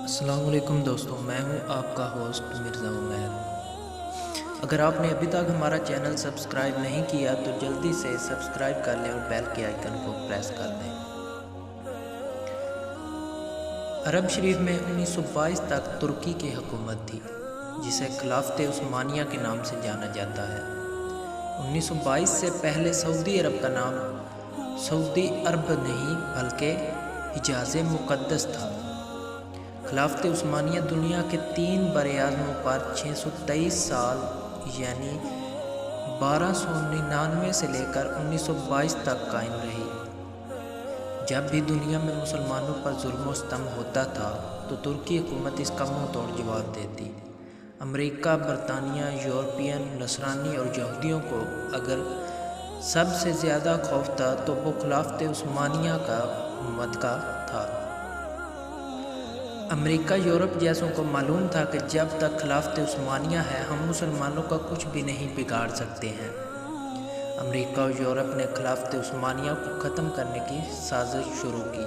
السلام علیکم دوستوں، میں ہوں آپ کا ہوسٹ مرزا عمیر۔ اگر آپ نے ابھی تک ہمارا چینل سبسکرائب نہیں کیا تو جلدی سے سبسکرائب کر لیں اور بیل کے آئیکن کو پریس کر دیں۔ عرب شریف میں 1922 تک ترکی کی حکومت تھی، جسے خلافت عثمانیہ کے نام سے جانا جاتا ہے۔ 1922 سے پہلے سعودی عرب کا نام سعودی عرب نہیں بلکہ حجاز مقدس تھا۔ خلافت عثمانیہ دنیا کے 3 براعظموں پر 623 سال یعنی 1299 سے لے کر 1922 تک قائم رہی۔ جب بھی دنیا میں مسلمانوں پر ظلم و ستم ہوتا تھا تو ترکی حکومت اس کا منہ توڑ جواب دیتی۔ امریکہ، برطانیہ، یورپین، نصرانی اور یہودیوں کو اگر سب سے زیادہ خوف تھا تو وہ خلافت عثمانیہ کا حکومت کا تھا۔ امریکہ یورپ جیسوں کو معلوم تھا کہ جب تک خلافت عثمانیہ ہے ہم مسلمانوں کا کچھ بھی نہیں بگاڑ سکتے ہیں۔ امریکہ اور یورپ نے خلافت عثمانیہ کو ختم کرنے کی سازش شروع کی۔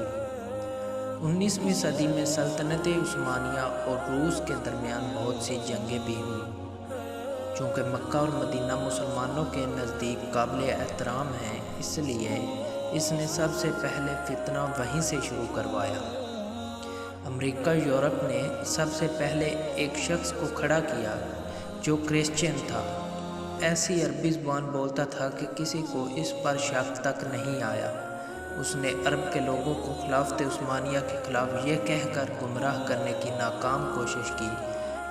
19ویں صدی میں سلطنت عثمانیہ اور روس کے درمیان بہت سی جنگیں بھی ہوئیں۔ چونکہ مکہ اور مدینہ مسلمانوں کے نزدیک قابل احترام ہیں، اس لیے اس نے سب سے پہلے فتنہ وہیں سے شروع کروایا۔ امریکہ یورپ نے سب سے پہلے ایک شخص کو کھڑا کیا جو کرسچین تھا، ایسی عربی زبان بولتا تھا کہ کسی کو اس پر شک تک نہیں آیا۔ اس نے عرب کے لوگوں کو خلافت عثمانیہ کے خلاف یہ کہہ کر گمراہ کرنے کی ناکام کوشش کی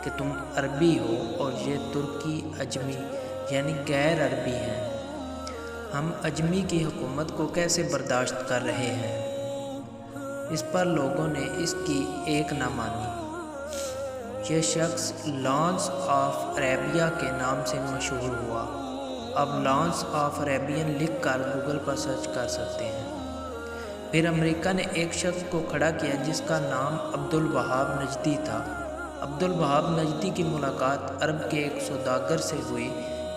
کہ تم عربی ہو اور یہ ترکی اجمی یعنی غیر عربی ہیں، ہم اجمی کی حکومت کو کیسے برداشت کر رہے ہیں۔ اس پر لوگوں نے اس کی ایک نہ مانی۔ یہ شخص لانس آف عربیہ کے نام سے مشہور ہوا۔ اب لانس آف عربین لکھ کر گوگل پر سرچ کر سکتے ہیں۔ پھر امریکہ نے ایک شخص کو کھڑا کیا جس کا نام عبدالوہاب نجدی تھا۔ عبدالوہاب نجدی کی ملاقات عرب کے ایک سوداگر سے ہوئی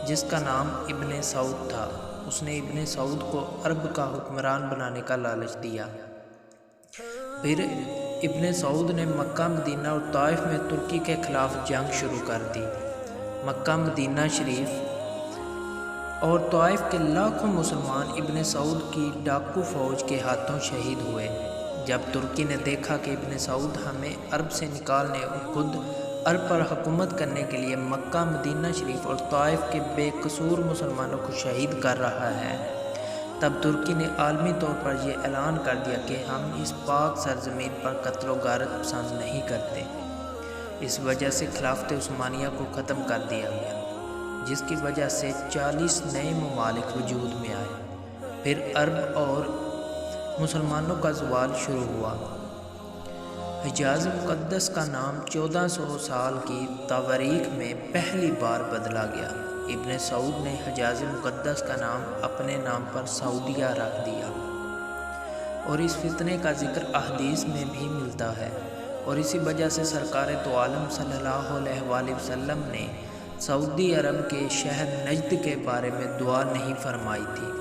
جس کا نام ابن سعود تھا۔ اس نے ابن سعود کو عرب کا حکمران بنانے کا لالچ دیا۔ پھر ابن سعود نے مکہ، مدینہ اور طائف میں ترکی کے خلاف جنگ شروع کر دی۔ مکہ، مدینہ شریف اور طائف کے لاکھوں مسلمان ابن سعود کی ڈاکو فوج کے ہاتھوں شہید ہوئے۔ جب ترکی نے دیکھا کہ ابن سعود ہمیں عرب سے نکالنے اور خود عرب پر حکومت کرنے کے لیے مکہ، مدینہ شریف اور طائف کے بے قصور مسلمانوں کو شہید کر رہا ہے، تب ترکی نے عالمی طور پر یہ اعلان کر دیا کہ ہم اس پاک سرزمین پر قتل و غارت پسند نہیں کرتے۔ اس وجہ سے خلافت عثمانیہ کو ختم کر دیا گیا، جس کی وجہ سے 40 نئے ممالک وجود میں آئے۔ پھر عرب اور مسلمانوں کا زوال شروع ہوا۔ حجاز مقدس کا نام 1400 سال کی تواریخ میں پہلی بار بدلا گیا۔ ابن سعود نے حجاز مقدس کا نام اپنے نام پر سعودیہ رکھ دیا، اور اس فتنے کا ذکر احادیث میں بھی ملتا ہے، اور اسی وجہ سے سرکار دو عالم صلی اللہ علیہ وآلہ وسلم نے سعودی عرب کے شہر نجد کے بارے میں دعا نہیں فرمائی تھی۔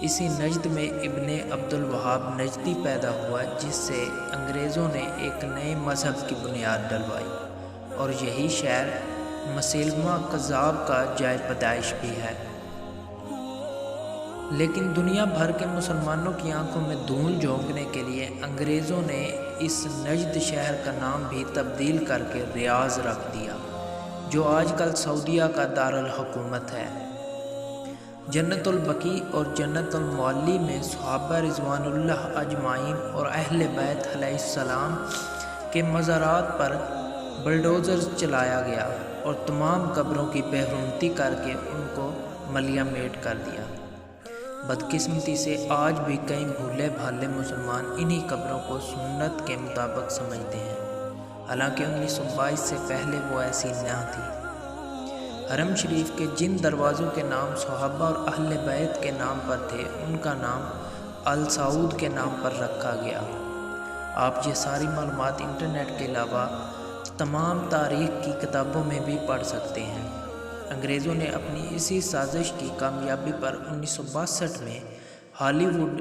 اسی نجد میں ابن عبدالوہاب نجدی پیدا ہوا، جس سے انگریزوں نے ایک نئے مذہب کی بنیاد ڈلوائی، اور یہی شہر مسیلمہ کذاب کا جائے پیدائش بھی ہے۔ لیکن دنیا بھر کے مسلمانوں کی آنکھوں میں دھول جھونکنے کے لیے انگریزوں نے اس نجد شہر کا نام بھی تبدیل کر کے ریاض رکھ دیا، جو آج کل سعودیہ کا دارالحکومت ہے۔ جنت البقیع اور جنت المعلی میں صحابہ رضوان اللہ اجمعین اور اہل بیت علیہ السلام کے مزارات پر بلڈوزر چلایا گیا اور تمام قبروں کی بے حرمتی کر کے ان کو ملیہ میٹ کر دیا۔ بدقسمتی سے آج بھی کئی بھولے بھالے مسلمان انہی قبروں کو سنت کے مطابق سمجھتے ہیں، حالانکہ 1922 سے پہلے وہ ایسی نہ تھی۔ حرم شریف کے جن دروازوں کے نام صحابہ اور اہل بیت کے نام پر تھے ان کا نام السعود کے نام پر رکھا گیا۔ آپ یہ ساری معلومات انٹرنیٹ کے علاوہ تمام تاریخ کی کتابوں میں بھی پڑھ سکتے ہیں۔ انگریزوں نے اپنی اسی سازش کی کامیابی پر 1962 میں ہالی ووڈ